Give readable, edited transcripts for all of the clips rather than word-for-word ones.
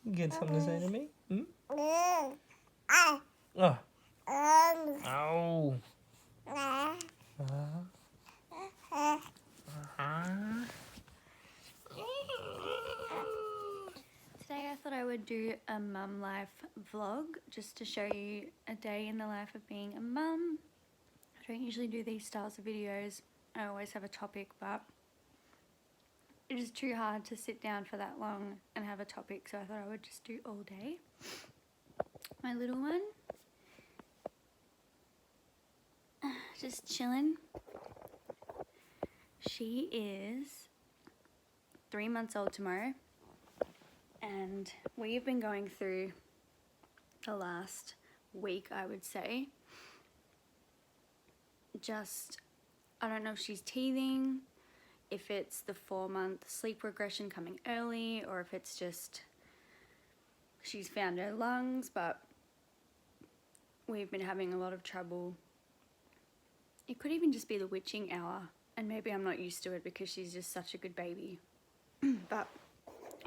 You get something to say to me? Hmm? Oh. Ow. Today I thought I would do a mum life vlog just to show you a day in the life of being a mum. I don't usually do these styles of videos. I always have a topic, but it is too hard to sit down for that long and have a topic, so I thought I would just do all day. My little one, just chilling. She is 3 months old tomorrow, and we've been going through the last week, I would say. I don't know if she's teething, if it's the 4-month sleep regression coming early, or if it's just she's found her lungs, but we've been having a lot of trouble. It could even just be the witching hour, and maybe I'm not used to it because she's just such a good baby. But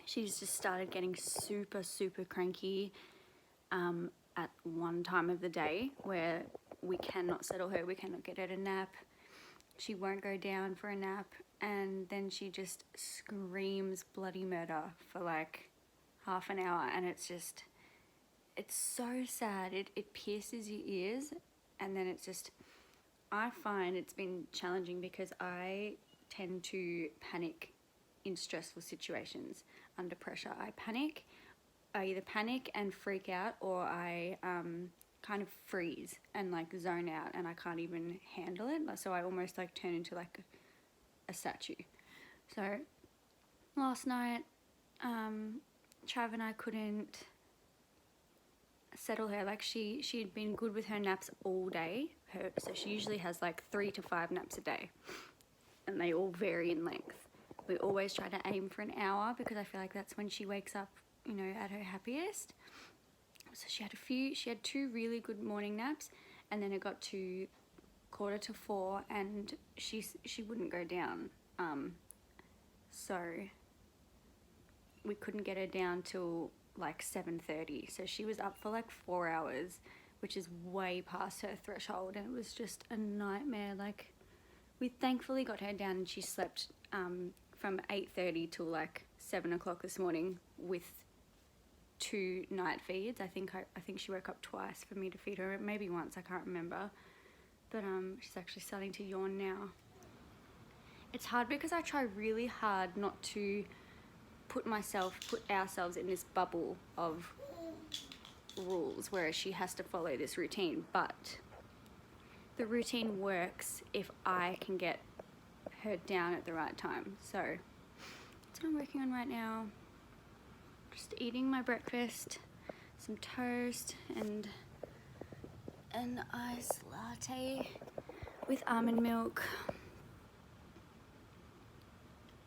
she's just started getting super, super cranky at one time of the day where we cannot settle her, we cannot get her to nap. She won't go down for a nap, and then she just screams bloody murder for like half an hour, and it's so sad. It pierces your ears, and then I find it's been challenging because I tend to panic in stressful situations. Under pressure, I panic. I either panic and freak out, or I kind of freeze and like zone out, and I can't even handle it. So I almost like turn into like a statue. So last night, Trav and I couldn't settle her. Like she had been good with her naps all day. So she usually has like 3 to 5 naps a day, and they all vary in length. We always try to aim for an hour because I feel like that's when she wakes up, you know, at her happiest. So she had 2 really good morning naps, and then it got to 3:45 and she wouldn't go down. So we couldn't get her down till like 7:30. So she was up for like 4 hours, which is way past her threshold, and it was just a nightmare. Like, we thankfully got her down, and she slept from 8:30 till like 7 o'clock this morning with 2 night feeds. I think she woke up twice for me to feed her, maybe once, I can't remember. But she's actually starting to yawn now. It's hard because I try really hard not to put ourselves in this bubble of rules where she has to follow this routine, but the routine works if I can get her down at the right time. So that's what I'm working on right now. Just eating my breakfast, some toast and an iced latte with almond milk.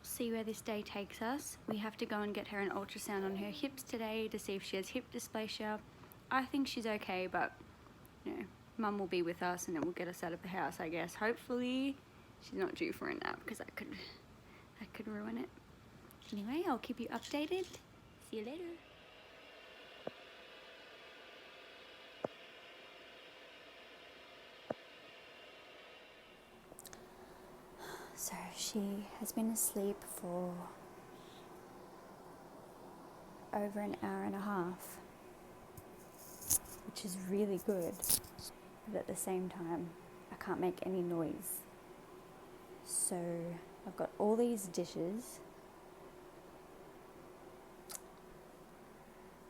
See where this day takes us. We have to go and get her an ultrasound on her hips today to see if she has hip dysplasia. I think she's okay, but you know, Mum will be with us and then we'll get us out of the house, I guess. Hopefully she's not due for a nap because that could ruin it. Anyway, I'll keep you updated. See you later. So she has been asleep for over an hour and a half, which is really good, but at the same time I can't make any noise. So I've got all these dishes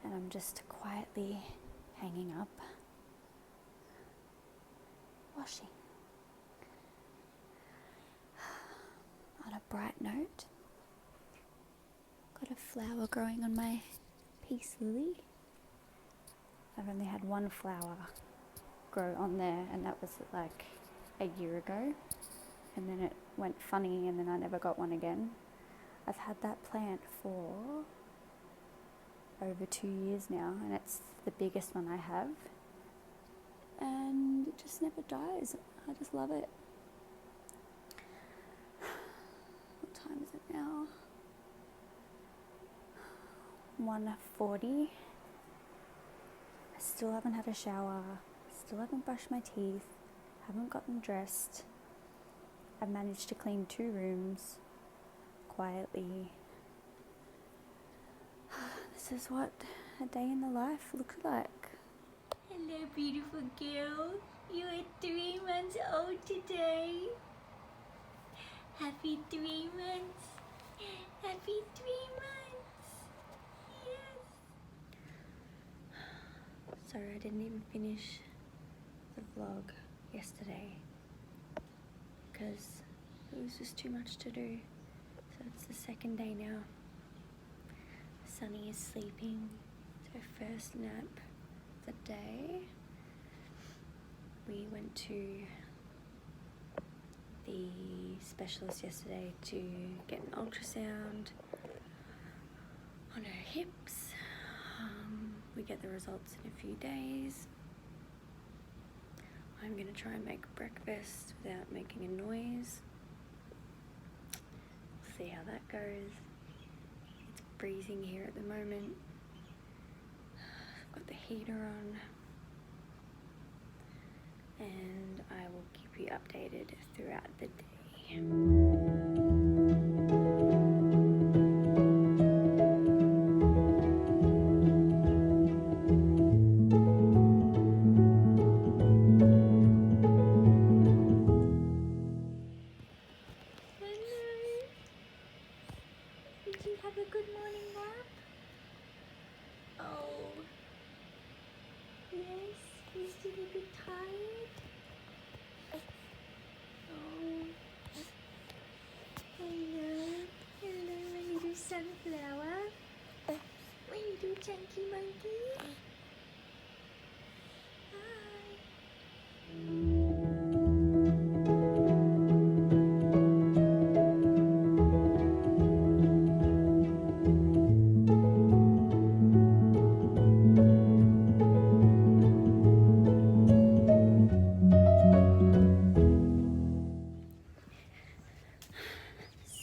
and I'm just quietly hanging up, washing. On a bright note, got a flower growing on my peace lily. I've only had one flower grow on there, and that was like a year ago, and then it went funny and then I never got one again. I've had that plant for over 2 years now, and it's the biggest one I have, and it just never dies. I just love it. What time is it now? 1:40. I still haven't had a shower, still haven't brushed my teeth, haven't gotten dressed. I've managed to clean 2 rooms quietly. This is what a day in the life looks like. Hello, beautiful girl. You are 3 months old today. Happy 3 months. Happy 3 months. Yes. Sorry, I didn't even finish the vlog yesterday because it was just too much to do. So it's the second day now. Sunny is sleeping. It's her first nap of the day. We went to the specialist yesterday to get an ultrasound on her hips. We get the results in a few days. I'm going to try and make breakfast without making a noise. We'll see how that goes. It's freezing here at the moment. I've got the heater on. And I will keep you updated throughout the day. Did you have a good morning nap? Oh. Yes, you're still a bit tired? Oh. Hello. Hello, my little sunflower. My little chunky monkey. Hi.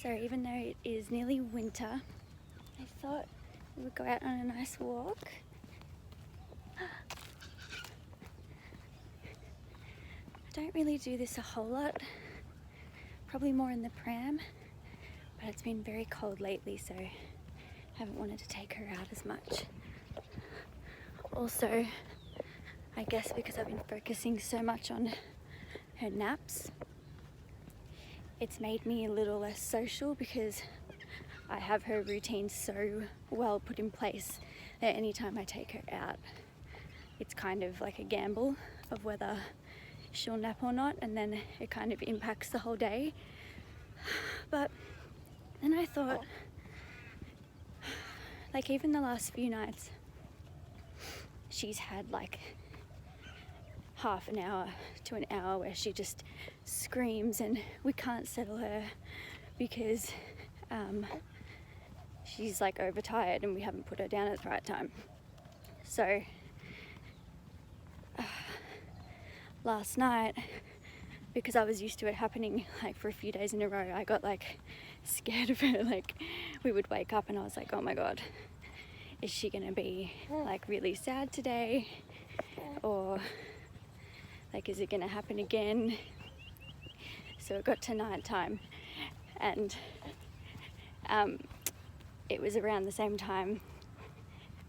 So even though it is nearly winter, I thought we would go out on a nice walk. I don't really do this a whole lot, probably more in the pram, but it's been very cold lately, so I haven't wanted to take her out as much. Also, I guess because I've been focusing so much on her naps, it's made me a little less social because I have her routine so well put in place that anytime I take her out, it's kind of like a gamble of whether she'll nap or not, and then it kind of impacts the whole day. But then I thought, like, even the last few nights, she's had like half an hour to an hour where she just screams and we can't settle her because she's like overtired and we haven't put her down at the right time. So last night, because I was used to it happening like for a few days in a row, I got like scared of her. Like, we would wake up and I was like, oh my god, is she gonna be like really sad today, or like, is it gonna happen again? So it got to night time, and it was around the same time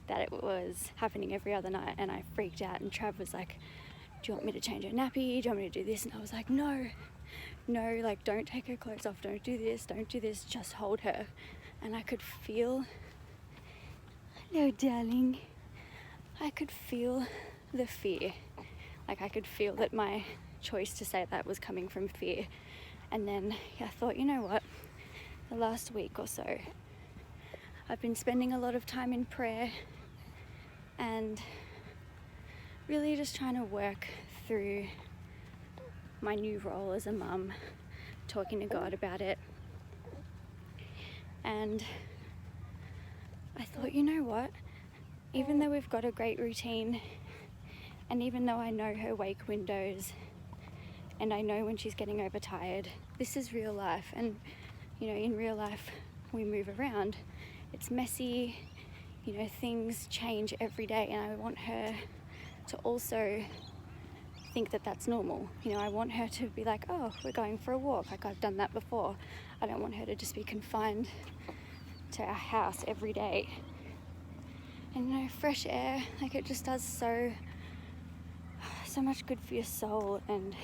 that it was happening every other night, and I freaked out, and Trav was like, do you want me to change her nappy? Do you want me to do this? And I was like, no, like, don't take her clothes off, don't do this, just hold her. And I could feel, hello darling, I could feel the fear. Like, I could feel that my choice to say that was coming from fear. And then I thought, you know what, the last week or so I've been spending a lot of time in prayer and really just trying to work through my new role as a mum, talking to God about it. And I thought, you know what, even though we've got a great routine, and even though I know her wake windows and I know when she's getting overtired, this is real life. And you know, in real life we move around, it's messy, you know, things change every day, and I want her to also think that that's normal. You know, I want her to be like, oh, we're going for a walk, like I've done that before. I don't want her to just be confined to our house every day. And you know, fresh air, like it just does so much good for your soul. And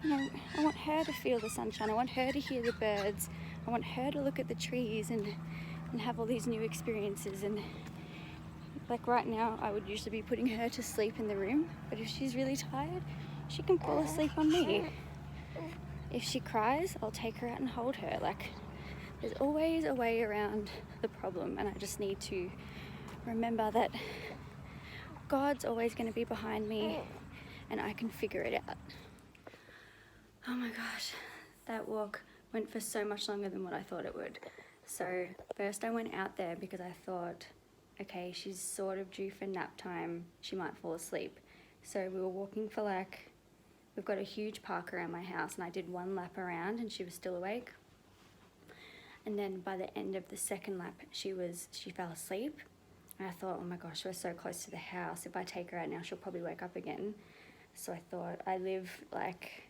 you know, I want her to feel the sunshine, I want her to hear the birds, I want her to look at the trees and have all these new experiences. And like right now, I would usually be putting her to sleep in the room, but if she's really tired, she can fall asleep on me. If she cries, I'll take her out and hold her. Like, there's always a way around the problem, and I just need to remember that God's always going to be behind me and I can figure it out. Oh my gosh, that walk went for so much longer than what I thought it would. So first I went out there because I thought, okay, she's sort of due for nap time, she might fall asleep. So we were walking for like, we've got a huge park around my house, and I did one lap around and she was still awake. And then by the end of the second lap, she fell asleep. And I thought, oh my gosh, we're so close to the house. If I take her out now, she'll probably wake up again. So I thought, I live like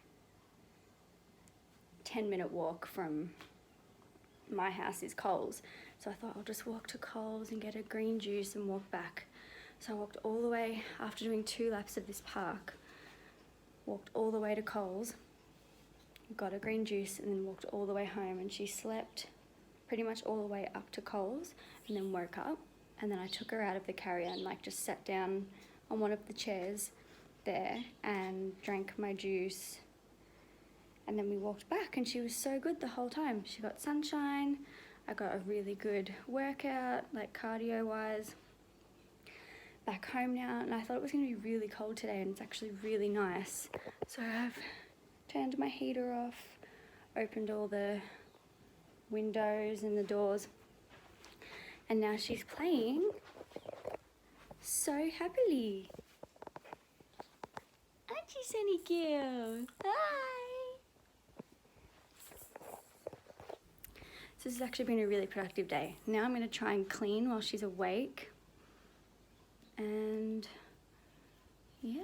10-minute walk from my house is Coles. So I thought I'll just walk to Coles and get a green juice and walk back. So I walked all the way, after doing 2 laps of this park, walked all the way to Coles, got a green juice, and then walked all the way home. And she slept pretty much all the way up to Coles and then woke up. And then I took her out of the carrier and like just sat down on one of the chairs there and drank my juice. And then we walked back, and she was so good the whole time. She got sunshine, I got a really good workout, like cardio-wise. Back home now, and I thought it was going to be really cold today, and it's actually really nice. So I've turned my heater off, opened all the windows and the doors, and now she's playing so happily. Aren't you, Sunny girl? Hi! So this has actually been a really productive day. Now I'm going to try and clean while she's awake. And yeah,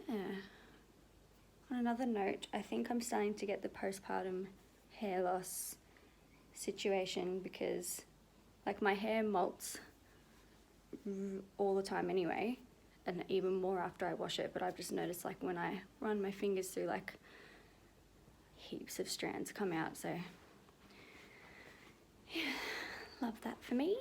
on another note, I think I'm starting to get the postpartum hair loss situation, because like my hair molts all the time anyway, and even more after I wash it, but I've just noticed like when I run my fingers through, like heaps of strands come out. So yeah, love that for me.